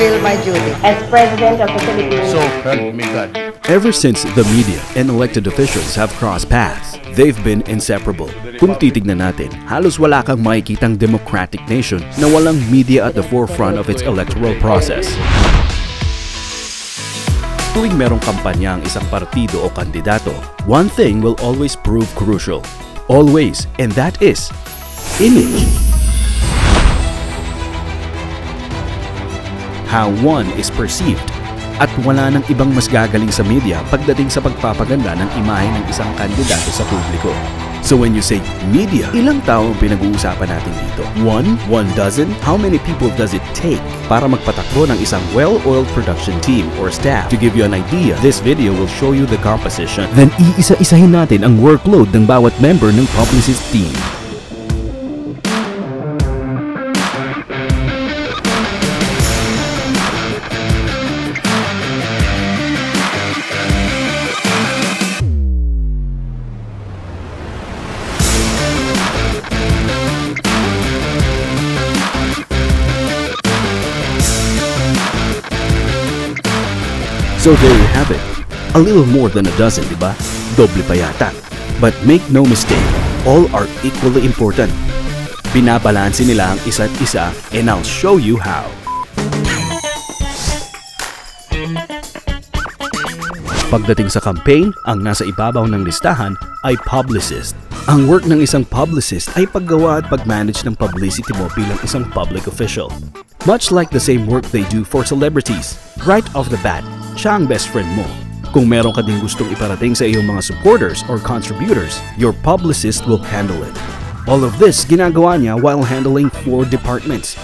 fulfill my duty as President of the Philippines. So help me God. Ever since the media and elected officials have crossed paths, they've been inseparable. Kung titignan natin, halos wala kang makikitang democratic nation na walang media at the forefront of its electoral process. Tuwing merong kampanya ang isang partido o kandidato, one thing will always prove crucial. Always, and that is image. How one is perceived. At wala nang ibang mas gagaling sa media pagdating sa pagpapaganda ng imahe ng isang kandidato sa publiko. So when you say media, ilang tao ang pinag-uusapan natin dito? One dozen? How many people does it take para magpatakbo ng isang well-oiled production team or staff? To give you an idea, this video will show you the composition. Then iisa-isahin natin ang workload ng bawat member ng Publicist Team. So there you have it. A little more than a dozen, diba? Doble pa yata. But make no mistake, all are equally important. Binabalanse nila ang isa't isa and I'll show you how. Pagdating sa campaign, ang nasa ibabaw ng listahan ay publicist. Ang work ng isang publicist ay paggawa at pag-manage ng publicity mo bilang isang public official. Much like the same work they do for celebrities. Right off the bat, siya ang best friend mo. Kung meron ka ding gustong iparating sa iyong mga supporters or contributors, your publicist will handle it. All of this ginagawa niya while handling 4 departments: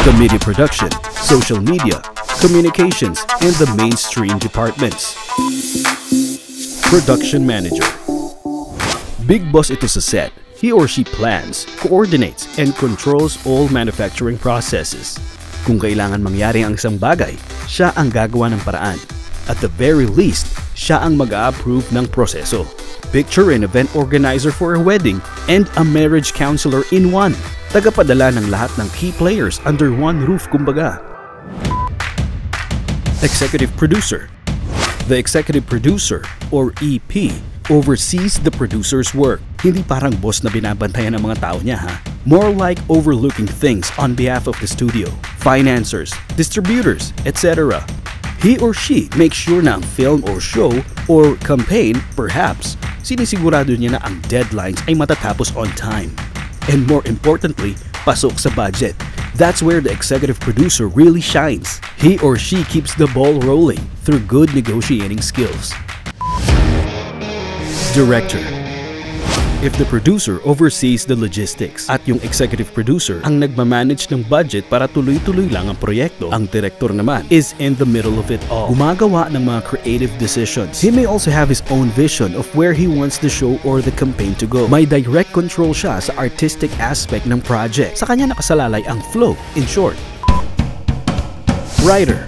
the media production, social media, communications, and the mainstream departments. Production manager. Big boss ito sa set. He or she plans, coordinates, and controls all manufacturing processes. Kung kailangan mangyari ang isang bagay, siya ang gagawa ng paraan. At the very least, siya ang mag-a-approve ng proseso. Picture an event organizer for a wedding and a marriage counselor in one. Tagapadala ng lahat ng key players under one roof kumbaga. Executive producer. The executive producer, or EP, oversees the producer's work. Hindi parang boss na binabantayan ng mga tao niya ha. More like overlooking things on behalf of the studio, financiers, distributors, etc. He or she makes sure na ang film or show or campaign, perhaps, sinisigurado niya na ang deadlines ay matatapos on time. And more importantly, pasok sa budget. That's where the executive producer really shines. He or she keeps the ball rolling through good negotiating skills. Director. If the producer oversees the logistics at yung executive producer ang nagmamanage ng budget para tuloy-tuloy lang ang proyekto, ang director naman is in the middle of it all. Gumagawa ng mga creative decisions. He may also have his own vision of where he wants the show or the campaign to go. May direct control siya sa artistic aspect ng project. Sa kanya nakasalalay ang flow, in short. Writer.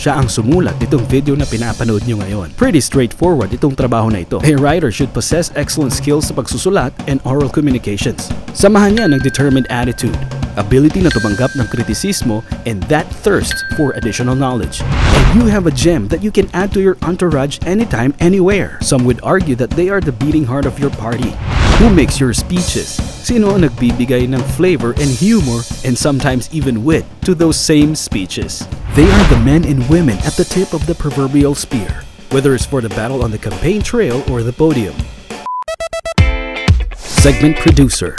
Siya ang sumulat nitong video na pinapanood nyo ngayon. Pretty straightforward itong trabaho na ito. A writer should possess excellent skills sa pagsusulat and oral communications. Samahan niya ng determined attitude, ability na tumanggap ng kritisismo, and that thirst for additional knowledge. And you have a gem that you can add to your entourage anytime, anywhere. Some would argue that they are the beating heart of your party. Who makes your speeches? Sino ang nagbibigay ng flavor and humor and sometimes even wit to those same speeches? They are the men and women at the tip of the proverbial spear, whether it's for the battle on the campaign trail or the podium. Segment producer.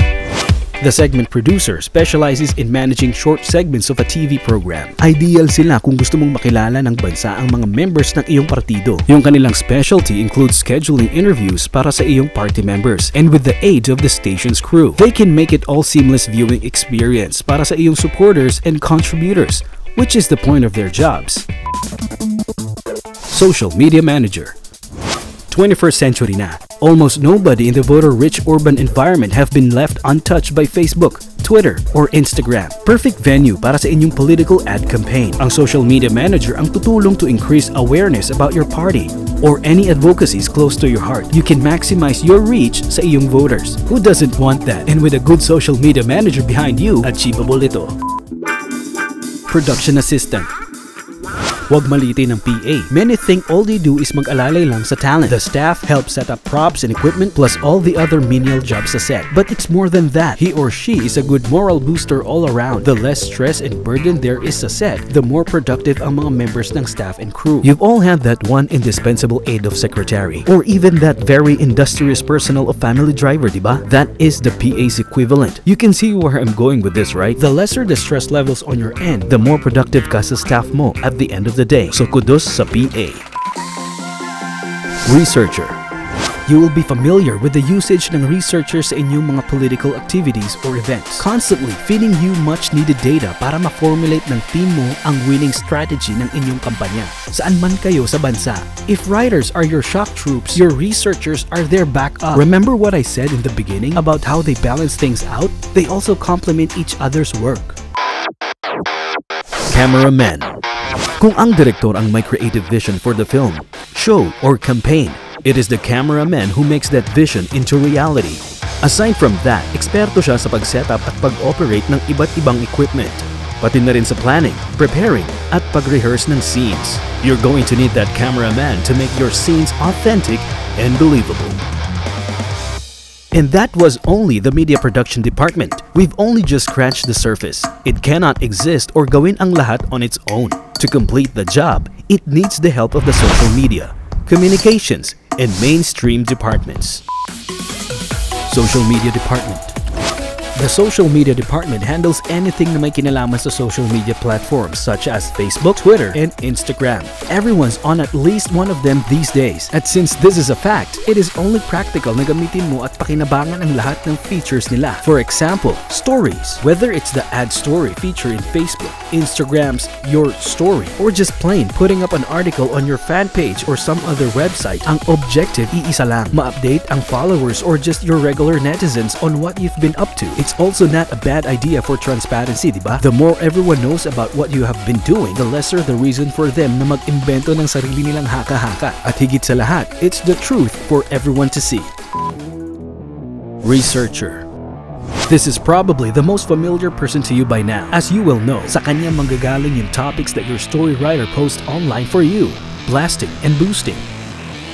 The segment producer specializes in managing short segments of a TV program. Ideal sila kung gusto mong makilala ng bansa ang mga members ng iyong partido. Yung kanilang specialty includes scheduling interviews para sa iyong party members, and with the aid of the station's crew, they can make it all seamless viewing experience para sa iyong supporters and contributors, which is the point of their jobs. Social media manager. 21st century na. Almost nobody in the voter-rich urban environment have been left untouched by Facebook, Twitter, or Instagram. Perfect venue para sa inyong political ad campaign. Ang social media manager ang tutulong to increase awareness about your party or any advocacies close to your heart. You can maximize your reach sa iyong voters. Who doesn't want that? And with a good social media manager behind you, achievable ito. Production assistant. Huwag maliitin ng PA. Many think all they do is mag-alalay lang sa talent. The staff help set up props and equipment plus all the other menial jobs sa set. But it's more than that. He or she is a good moral booster all around. The less stress and burden there is sa set, the more productive ang mga members ng staff and crew. You've all had that one indispensable aide of secretary. Or even that very industrious personal of family driver, diba? That is the PA's equivalent. You can see where I'm going with this, right? The lesser the stress levels on your end, the more productive ka sa staff mo at the end of the day. So kudos sa PA. Researcher. You will be familiar with the usage ng researchers sa inyong mga political activities or events, constantly feeding you much needed data para ma-formulate ng team mo ang winning strategy ng inyong kampanya. Saan man kayo sa bansa. If writers are your shock troops, your researchers are their backup. Remember what I said in the beginning about how they balance things out? They also complement each other's work. Cameraman. Kung ang direktor ang may creative vision for the film, show, or campaign, it is the cameraman who makes that vision into reality. Aside from that, eksperto siya sa pag-setup at pag-operate ng iba't ibang equipment, pati na rin sa planning, preparing, at pag-rehearse ng scenes. You're going to need that cameraman to make your scenes authentic and believable. And that was only the media production department. We've only just scratched the surface. It cannot exist or gawin ang lahat on its own. To complete the job, it needs the help of the social media, communications, and mainstream departments. Social media department. The social media department handles anything na may kinalaman sa social media platforms such as Facebook, Twitter, and Instagram. Everyone's on at least one of them these days. And since this is a fact, it is only practical na gamitin mo at pakinabangan ang lahat ng features nila. For example, stories. Whether it's the ad story feature in Facebook, Instagram's Your Story, or just plain putting up an article on your fan page or some other website, ang objective iisa lang, ma-update ang followers or just your regular netizens on what you've been up to. It's also not a bad idea for transparency, diba? The more everyone knows about what you have been doing, the lesser the reason for them na mag-imbento ng sarili nilang haka-haka. At higit sa lahat, it's the truth for everyone to see. Researcher. This is probably the most familiar person to you by now. As you will know, sa kanya manggagaling yung topics that your story writer posts online for you. Blasting and boosting.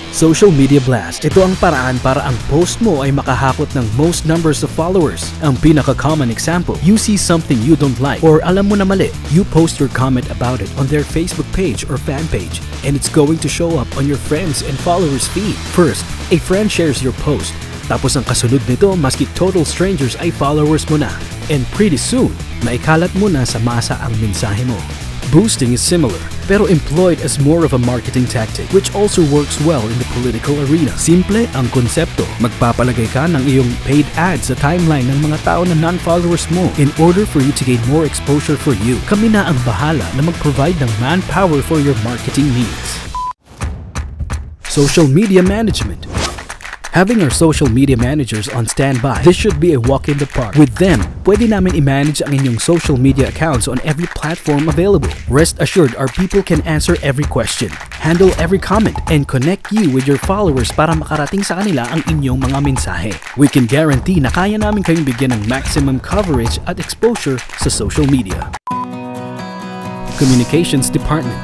Social media blast. Ito ang paraan para ang post mo ay makahakot ng most numbers of followers. Ang pinaka-common example, you see something you don't like or alam mo na mali, you post your comment about it on their Facebook page or fan page and it's going to show up on your friends and followers feed. First, a friend shares your post. Tapos ang kasunod nito, maski total strangers ay followers mo na. And pretty soon, maikalat mo na sa masa ang mensahe mo. Boosting is similar, pero employed as more of a marketing tactic, which also works well in the political arena. Simple ang konsepto. Magpapalagay ka ng iyong paid ads sa timeline ng mga tao na non-followers mo in order for you to gain more exposure for you. Kami na ang bahala na mag-provide ng manpower for your marketing needs. Social media management. Having our social media managers on standby, this should be a walk in the park. With them, pwede namin i-manage ang inyong social media accounts on every platform available. Rest assured, our people can answer every question, handle every comment, and connect you with your followers para makarating sa kanila ang inyong mga mensahe. We can guarantee na kaya namin kayong bigyan ng maximum coverage at exposure sa social media. Communications Department.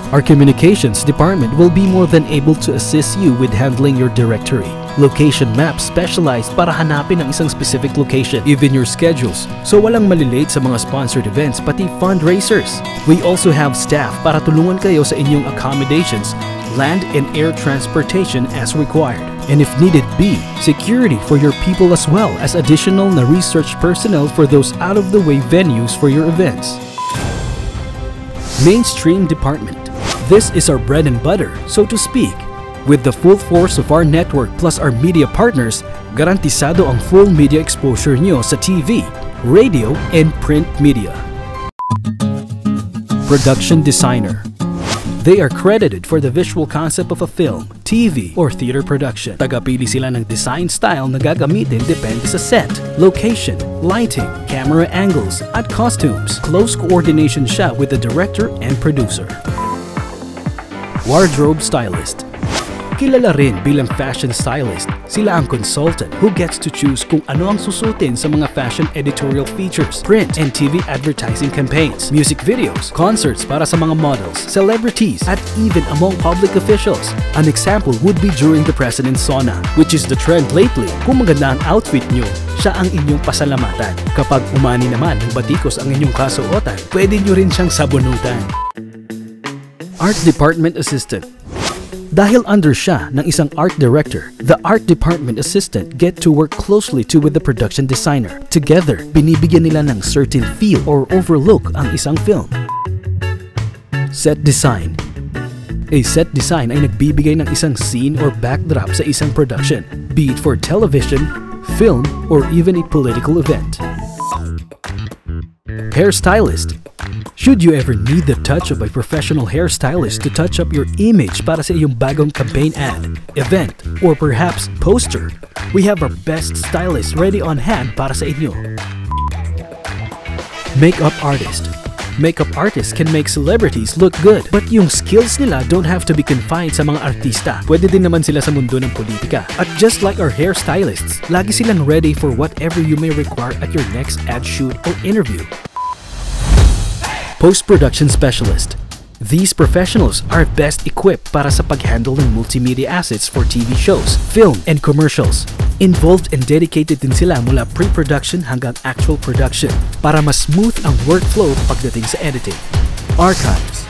Our communications department will be more than able to assist you with handling your directory. Location maps specialized para hanapin ang isang specific location, even your schedules. So walang malilate sa mga sponsored events, pati fundraisers. We also have staff para tulungan kayo sa inyong accommodations, land and air transportation as required. And if needed be, security for your people as well as additional na research personnel for those out-of-the-way venues for your events. Mainstream Department. This is our bread and butter, so to speak. With the full force of our network plus our media partners, garantisado ang full media exposure nyo sa TV, radio, and print media. Production Designer. They are credited for the visual concept of a film, TV, or theater production. Tagapili sila ng design style na gagamitin depende sa set, location, lighting, camera angles, at costumes. Close coordination siya with the director and producer. Wardrobe Stylist. Kilala rin bilang fashion stylist, Sila ang consultant who gets to choose kung ano ang susutin sa mga fashion editorial features, print and TV advertising campaigns, music videos, concerts para sa mga models, celebrities, at even among public officials. An example would be during the President's Sauna, which is the trend lately. Kung maganda ang outfit nyo, siya ang inyong pasalamatan. Kapag umani naman ng batikos ang inyong kasuotan, pwede nyo rin siyang sabunutan. Art Department Assistant. Dahil under siya ng isang art director, the art department assistant get to work closely with the production designer. Together, binibigyan nila ng certain feel or overlook ang isang film. Set design. A set design ay nagbibigay ng isang scene or backdrop sa isang production, be it for television, film, or even a political event. Hairstylist. Should you ever need the touch of a professional hairstylist to touch up your image para sa iyong bagong campaign ad, event, or perhaps poster, we have our best stylist ready on hand para sa inyo. Makeup artist. Makeup artists can make celebrities look good, but yung skills nila don't have to be confined sa mga artista. Pwede din naman sila sa mundo ng politika. At just like our hairstylists, lagi silang ready for whatever you may require at your next ad shoot or interview. Post-production specialist. These professionals are best equipped para sa pag-handle ng multimedia assets for TV shows, film, and commercials. Involved and dedicated din sila mula pre-production hanggang actual production para mas smooth ang workflow pagdating sa editing. Archives.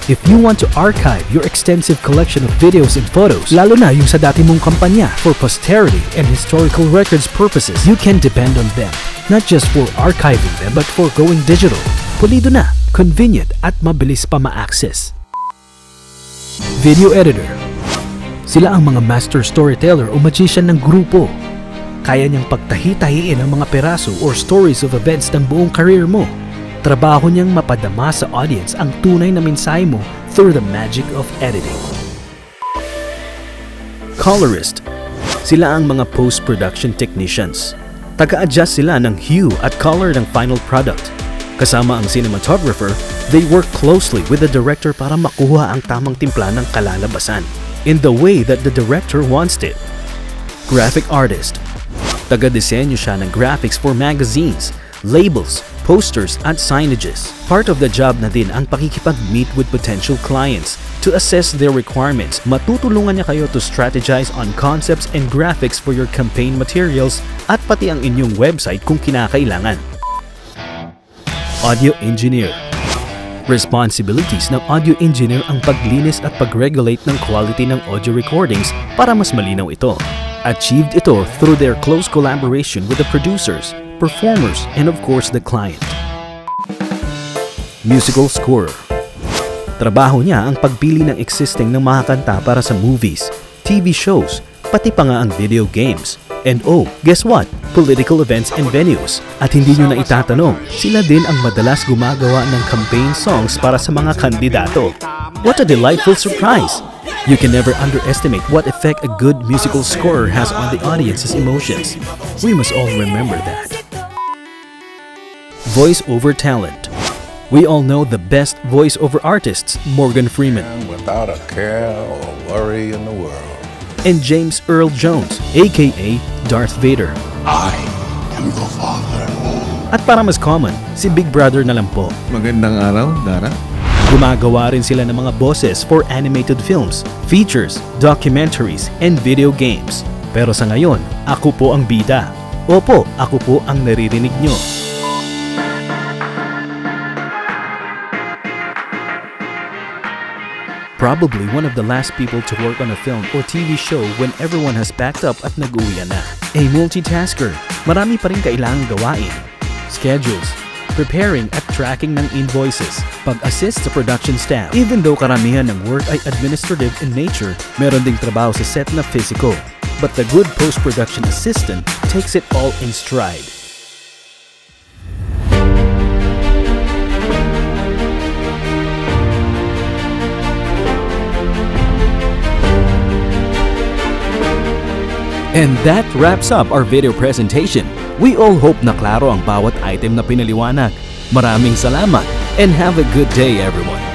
If you want to archive your extensive collection of videos and photos, lalo na yung sa dati mong kampanya, for posterity and historical records purposes, you can depend on them. Not just for archiving them, but for going digital. Pulido na, convenient at mabilis pa ma-access. Video editor. Sila ang mga master storyteller o magician ng grupo. Kaya niyang pagtahi-tahiin ang mga peraso or stories of events ng buong career mo. Trabaho niyang mapadama sa audience ang tunay na mensahe mo through the magic of editing. Colorist. Sila ang mga post-production technicians. Taga-adjust sila ng hue at color ng final product. Kasama ang cinematographer, they work closely with the director para makuha ang tamang timpla ng kalalabasan in the way that the director wants it. Graphic artist. Taga-disenyo siya ng graphics for magazines, labels, posters at signages. Part of the job na din ang pakikipag-meet with potential clients to assess their requirements. Matutulungan niya kayo to strategize on concepts and graphics for your campaign materials at pati ang inyong website kung kinakailangan. Audio engineer. Responsibilities ng audio engineer ang paglinis at pag-regulate ng quality ng audio recordings para mas malinaw ito. Achieved ito through their close collaboration with the producers, performers, and of course the client. Musical scorer. Trabaho niya ang pagpili ng existing ng mga kanta para sa movies, TV shows, pati pa nga ang video games. And oh, guess what? Political events and venues. At hindi nyo na itatanong, sila din ang madalas gumagawa ng campaign songs para sa mga kandidato. What a delightful surprise! You can never underestimate what effect a good musical scorer has on the audience's emotions. We must all remember that. Voice-over talent. We all know the best voice-over artists, Morgan Freeman. Without a care or worry in the world. And James Earl Jones, aka Darth Vader. I am the father. At para mas common, si Big Brother na lang po. Magandang araw, Dara. Gumagawa rin sila ng mga boses for animated films, features, documentaries, and video games. Pero sa ngayon, ako po ang bida. Opo, ako po ang naririnig nyo. Probably one of the last people to work on a film or TV show when everyone has packed up at nag-uwian na. A multitasker, marami pa rin kailangang gawain. Schedules, preparing at tracking ng invoices, pag-assist sa production staff. Even though karamihan ng work ay administrative in nature, meron ding trabaho sa set na physical. But the good post-production assistant takes it all in stride. And that wraps up our video presentation. We all hope na klaro ang bawat item na pinaliwanag. Maraming salamat and have a good day everyone.